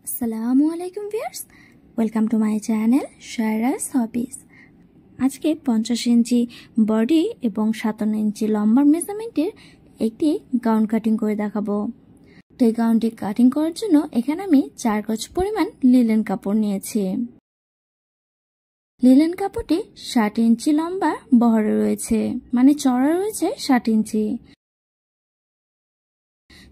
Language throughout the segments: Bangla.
আসসালামু আলাইকুম viewers, welcome to my channel Shayra's hobbies. আজকে 50 ইঞ্চি বডি এবং 57 ইঞ্চি লম্বার মেজারমেন্টের একটি গাউন কাটিং করে দেখাবো। তো এই গাউনটি কাটিং করার জন্য এখানে আমি 4 গজ পরিমাণ লিলেন কাপড় নিয়েছি। লিলেন কাপড়টি 60 ইঞ্চি লম্বা বহরে রয়েছে, মানে চড়া রয়েছে 60 ইঞ্চি।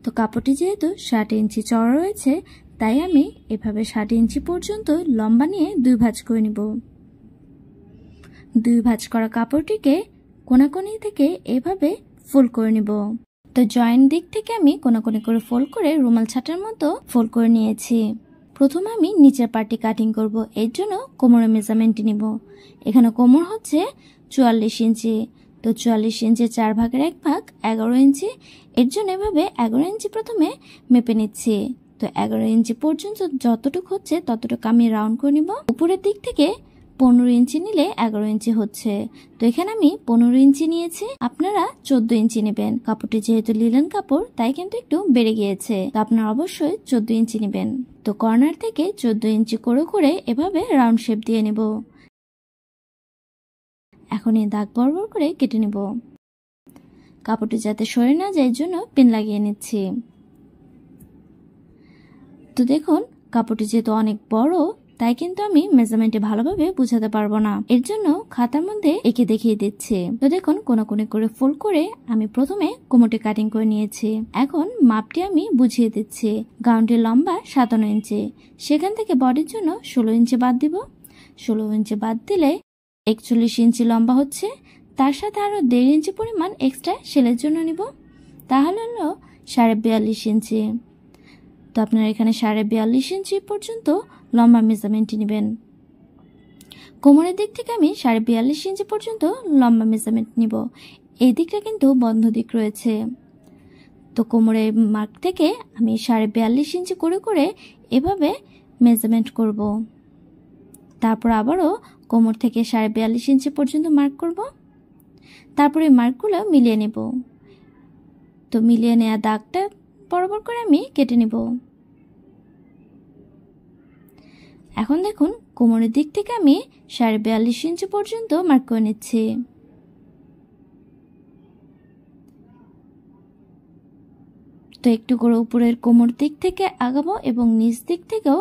তো কাপড়টি যেহেতু 60 ইঞ্চি চড়া রয়েছে, তাই আমি এভাবে 60 ইঞ্চি পর্যন্ত লম্বা নিয়ে 2 ভাঁজ করে নিব। 2 ভাঁজ করা কাপড়টিকে কোনাকুনি থেকে এভাবে ফোল্ড করে নিব। তো জয়েন্ট দিক থেকে আমি কোনাকুনি করে ফোল্ড করে রুমাল ছাটার মতো ফোল্ড করে নিয়েছি। প্রথমে আমি নিচের পার্টটি কাটিং করব, এর জন্য কোমরের মেজারমেন্টটি নিব। এখানে কোমর হচ্ছে 44 ইঞ্চি। তো 44 ইঞ্চি 4 ভাগের 1 ভাগ 11 ইঞ্চি, এর জন্য এভাবে 11 ইঞ্চি প্রথমে মেপে নিচ্ছি। তো 11 ইঞ্চি পর্যন্ত যতটুকু হচ্ছে ততটুকু আমি রাউন্ড করে নিব। উপরের দিক থেকে 15 ইঞ্চি নিলে 11 ইঞ্চি হচ্ছে। তো এখানে আমি 15 ইঞ্চি নিয়েছি, আপনারা 14 ইঞ্চি নেবেন। কাপড়টি যেহেতু লিলেন কাপড় তাই কিন্তু একটু বেড়ে গিয়েছে, তো আপনারা অবশ্যই 14 ইঞ্চি নেবেন। তো কর্নার থেকে 14 ইঞ্চি করে করে এভাবে রাউন্ড শেপ দিয়ে নেব। এখন এই দাগ বরাবর করে কেটে নেব। কাপড়টি যাতে সরে না যায়, এর জন্য পিন লাগিয়ে নিচ্ছি। তো দেখুন, কাপড়টি যেহেতু অনেক বড়, তাই কিন্তু আমি মেজারমেন্টে ভালোভাবে বুঝাতে পারবো না, এর জন্য খাতার মধ্যে এঁকে দেখিয়ে দিচ্ছি। তো দেখুন, কোনাকুনি করে ফোল্ড করে আমি প্রথমে কোমরটি কাটিং করে নিয়েছি। এখন মাপটি আমি বুঝিয়ে দিচ্ছি। গাউনটির লম্বা 57 ইঞ্চি, সেখান থেকে বডির জন্য 16 ইঞ্চি বাদ দিব। 16 ইঞ্চি বাদ দিলে 41 ইঞ্চি লম্বা হচ্ছে। তার সাথে আরো 1.5 ইঞ্চি পরিমাণ এক্সট্রা সেলের জন্য নিব, তাহলে হলো 42.5 ইঞ্চি। তো আপনারা এখানে 42.5 ইঞ্চি পর্যন্ত লম্বা মেজারমেন্টটি নেবেন। কোমরের দিক থেকে আমি 42.5 ইঞ্চি পর্যন্ত লম্বা মেজারমেন্ট নিব। এই দিকটা কিন্তু বন্ধ দিক রয়েছে। তো কোমরের মার্ক থেকে আমি 42.5 ইঞ্চি করে করে এভাবে মেজারমেন্ট করব। তারপর আবারও কোমর থেকে 42.5 ইঞ্চি পর্যন্ত মার্ক করব। তারপরে মার্কগুলো মিলিয়ে নেব। তো মিলিয়ে নেওয়া দাগটা বরাবর করে আমি কেটে নেব। এখন দেখুন, কোমরের দিক থেকে আমি 42.5 ইঞ্চি পর্যন্ত মার্ক করে নিচ্ছি। তো একটু করে উপরের কোমর দিক থেকে আগাবো এবং নিচ দিক থেকেও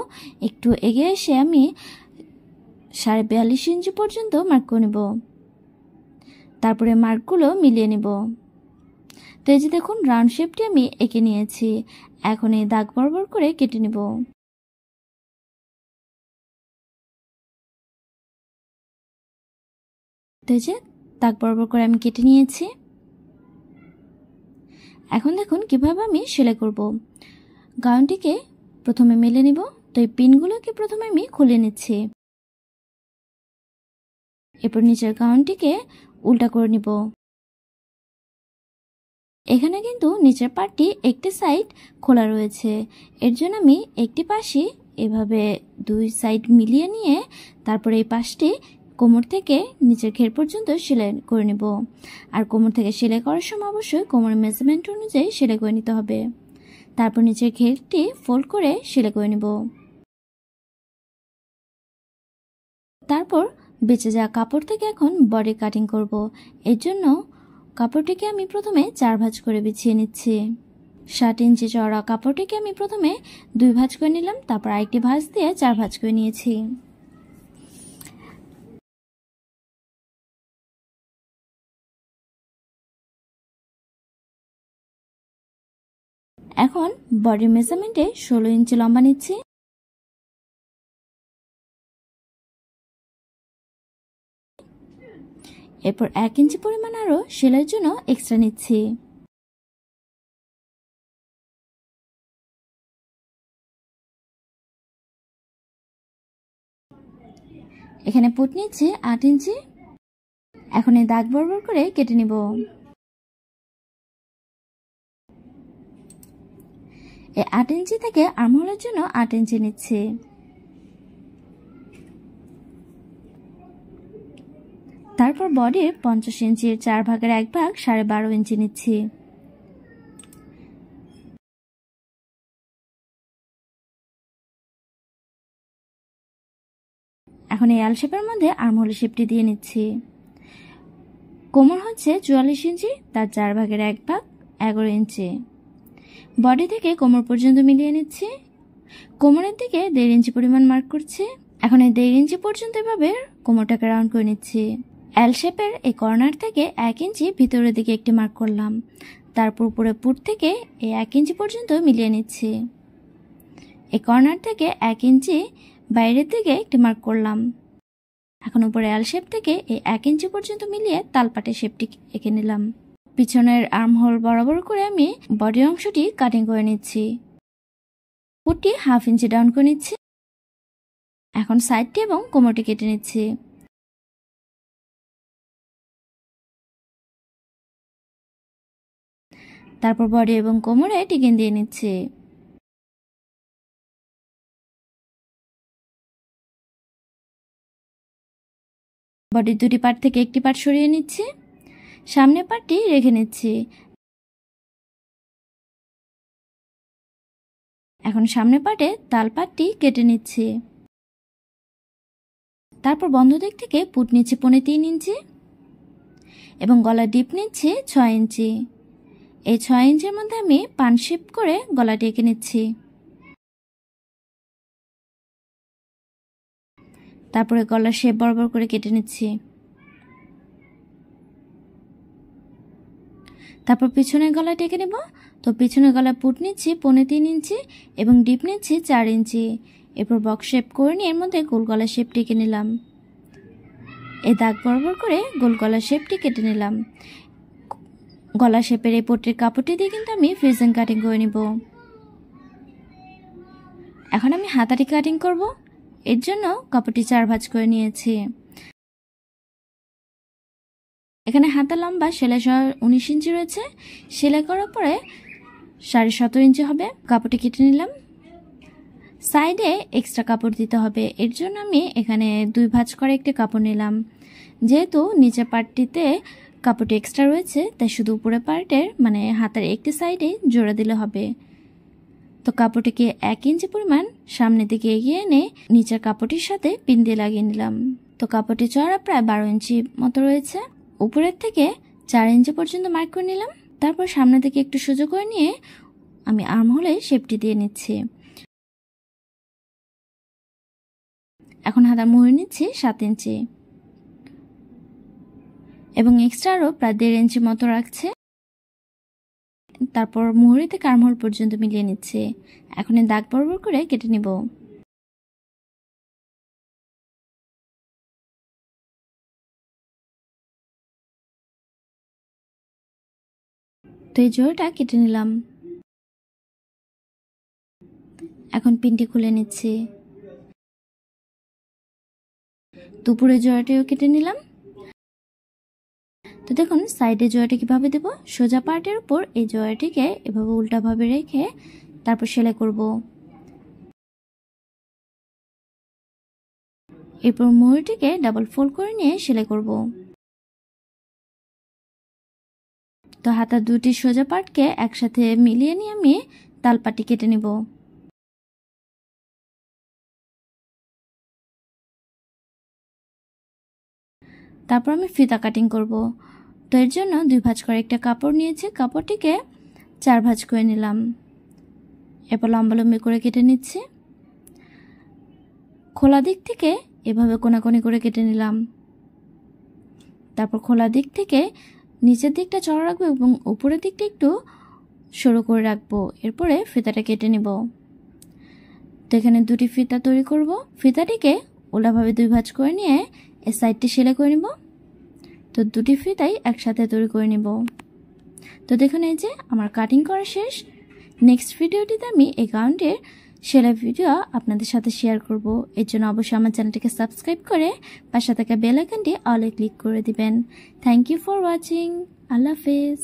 একটু এগিয়ে এসে আমি 42.5 ইঞ্চি পর্যন্ত মার্ক করে নেব। তারপরে মার্কগুলো মিলিয়ে নেব। তো এই যে দেখুন, রাউন্ড শেপটি আমি এঁকে নিয়েছি। এখন এই দাগ বরাবর করে কেটে নেব। তো এই যে দাগ বরাবর করে আমি কেটে নিয়েছি। এখন দেখুন কিভাবে আমি সেলাই করব। গাউনটিকে প্রথমে মেলে নিব। তো এই পিনগুলোকে প্রথমে আমি খুলে নিচ্ছি। এরপর নিচের গাউনটিকে উল্টা করে নিব। এখানে কিন্তু নিচের পার্টটি একটি সাইড খোলা রয়েছে, এর জন্য আমি একটি পাশে এভাবে 2 সাইড মিলিয়ে নিয়ে তারপরে এই পাশটি কোমর থেকে নিচের ঘের পর্যন্ত সেলাই করে নেব। আর কোমর থেকে সেলাই করার সময় অবশ্যই কোমরের মেজারমেন্ট অনুযায়ী সেলাই করে নিতে হবে। তারপর নিচের ঘেরটি ফোল্ড করে সেলাই করে নেব। তারপর বেঁচে যাওয়া কাপড় থেকে এখন বডি কাটিং করব। এর জন্য কাপড়টিকে আমি প্রথমে 4 ভাঁজ করে বিছিয়ে নিচ্ছি। 60 ইঞ্চি চওড়া কাপড়টিকে আমি প্রথমে 2 ভাঁজ করে নিলাম, তারপর আরেকটি ভাঁজ দিয়ে 4 ভাঁজ করে নিয়েছি। এখন বডি মেজারমেন্টে 16 ইঞ্চি লম্বা নিচ্ছি। এরপর 1 ইঞ্চি পরিমাণ আরো সেলাইয়ের জন্য এক্সট্রা নিচ্ছি। এখানে পুট নিচ্ছি 8 ইঞ্চি। এখন এই দাগ বরাবর করে কেটে নিব। এই 8 ইঞ্চি থেকে আর্মহোলের জন্য 8 ইঞ্চি নিচ্ছি। তারপর বডির 50 ইঞ্চির 4 ভাগের 1 ভাগ 12.5 ইঞ্চি নিচ্ছি। এখন এই এল শেপের মধ্যে আর্মহোলের শেপটি দিয়ে নিচ্ছি। কোমর হচ্ছে 44 ইঞ্চি, তার 4 ভাগের 1 ভাগ 11 ইঞ্চি। বডি থেকে কোমর পর্যন্ত মিলিয়ে নিচ্ছি। কোমরের দিকে 1.5 ইঞ্চি পরিমাণ মার্ক করছি। এখন এই 1.5 ইঞ্চি পর্যন্ত এভাবে কোমরটাকে রাউন্ড করে নিচ্ছি। এল শেপের এই কর্নার থেকে 1 ইঞ্চি ভিতরের দিকে একটি মার্ক করলাম। তারপর উপরে পুট থেকে এই 1 ইঞ্চি পর্যন্ত মিলিয়ে নিচ্ছি। এই কর্নার থেকে 1 ইঞ্চি বাইরের দিকে একটি মার্ক করলাম। এখন উপরে এল শেপ থেকে এই 1 ইঞ্চি পর্যন্ত মিলিয়ে তালপাটের শেপটি এঁকে নিলাম। পিছনের আর্মহোল বরাবর করে আমি বডি অংশটি কাটিং করে নিচ্ছি। পুটটি 1/2 ইঞ্চি ডাউন করে নিচ্ছি। এখন সাইডটি এবং কোমরটি কেটে নিচ্ছি। তারপর বডি এবং কোমরে টিকিন দিয়ে নিচ্ছি। বডির দুটি পার্ট থেকে একটি পার্ট সরিয়ে নিচ্ছি। সামনের পার্টটি রেখে নিচ্ছি। এখন সামনের পার্টে তাল পাটটি কেটে নিচ্ছি। তারপর বন্ধ দিক থেকে পুট নিচ্ছি 3.5 ইঞ্চি এবং গলার ডিপ নিচ্ছি 6 ইঞ্চি। এই 6 ইঞ্চির মধ্যে আমি পান শেপ করে গলাটি এঁকে নিচ্ছি। তারপরে গলার শেপ বরাবর করে কেটে নিচ্ছি। তারপর পিছনের গলাটি এঁকে নেব। তো পিছনের গলা পুট নিচ্ছি 3.5 ইঞ্চি এবং ডিপ নিচ্ছি 4 ইঞ্চি। এরপর বক্স শেপ করে নিয়ে এর মধ্যে গোল গলার শেপটি এঁকে নিলাম। এই দাগ বরাবর করে গোল গলার শেপটি কেটে নিলাম। গলা শেপের এই পট্টির কাপড়টি দিয়ে কিন্তু আমি ফ্রিজিং কাটিং করে নিব। এখন আমি হাতাটি কাটিং করব। এর জন্য কাপড়টি 4 ভাঁজ করে নিয়েছি। এখানে হাতা লম্বা সেলাই সহ 19 ইঞ্চি রয়েছে। সেলাই করার পরে 17.5 ইঞ্চি হবে। কাপড়টি কেটে নিলাম। সাইডে এক্সট্রা কাপড় দিতে হবে। এর জন্য আমি এখানে 2 ভাঁজ করে একটি কাপড় নিলাম। যেহেতু নিচের পার্টটিতে কাপড়টি এক্সট্রা রয়েছে, তাই শুধু উপরের পার্টের মানে হাতার একটি সাইডে জোড়া দিলে হবে। তো কাপড়টিকে 1 ইঞ্চি পরিমাণ সামনের দিকে এগিয়ে এনে নিচের কাপড়টির সাথে পিন দিয়ে লাগিয়ে নিলাম। তো কাপড়টি চওড়া প্রায় 12 ইঞ্চি মতো রয়েছে। উপরের থেকে 4 ইঞ্চি পর্যন্ত মার্ক করে নিলাম। তারপর সামনের দিকে একটু সোজা করে নিয়ে আমি আর্মহোলে শেপটি দিয়ে নিচ্ছি। এখন হাতার মুহুরি নিচ্ছি 7 ইঞ্চি এবং এক্সট্রা আরও প্রায় 1.5 ইঞ্চি মতো রাখছে। তারপর মুহুরি থেকে আর্মহোল পর্যন্ত মিলিয়ে নিচ্ছে। এখন এই দাগ বরাবর করে কেটে নিব। তো এই জোড়াটা কেটে নিলাম। এখন পিনটি খুলে নিচ্ছি। দুপুরে জোড়াটিও কেটে নিলাম। তো দেখুন সাইডে জোড়াটি কিভাবে দেব। সোজা পার্টের উপর এই জোড়াটিকে এভাবে উল্টাভাবে রেখে তারপর সেলাই করব। এরপর মুহুরিটিকে ডাবল ফোল্ড করে নিয়ে সেলাই করব। তো হাতার দুটি সোজা পার্টকে একসাথে মিলিয়ে নিয়ে আমি তালপাটি কেটে নিব। তারপর আমি ফিতা কাটিং করব। তো এর জন্য 2 ভাঁজ করে একটা কাপড় নিয়েছি। কাপড়টিকে 4 ভাঁজ করে নিলাম। এরপর লম্বালম্বি করে কেটে নিচ্ছি। খোলা দিক থেকে এভাবে কোনাকুনি করে কেটে নিলাম। তারপর খোলা দিক থেকে নিচের দিকটা চড়া রাখবো এবং উপরের দিকটা একটু সরু করে রাখবো। এরপরে ফিতাটা কেটে নিব। তো এখানে 2টি ফিতা তৈরি করব। ফিতাটিকে ওলাভাবে 2 ভাঁজ করে নিয়ে এই সাইডটি সেলাই করে নিব। তো 2টি ফিতাই একসাথে তৈরি করে নিব। তো দেখুন এই যে আমার কাটিং করা শেষ। নেক্সট ভিডিওটিতে আমি এই গাউনটির সেলাই ভিডিও আপনাদের সাথে শেয়ার করব। এর জন্য অবশ্যই আমার চ্যানেলটিকে সাবস্ক্রাইব করে পাশে থাকা বেল আইকনটি অলে ক্লিক করে দিবেন। Thank you for watching. আল্লাহ হাফেজ।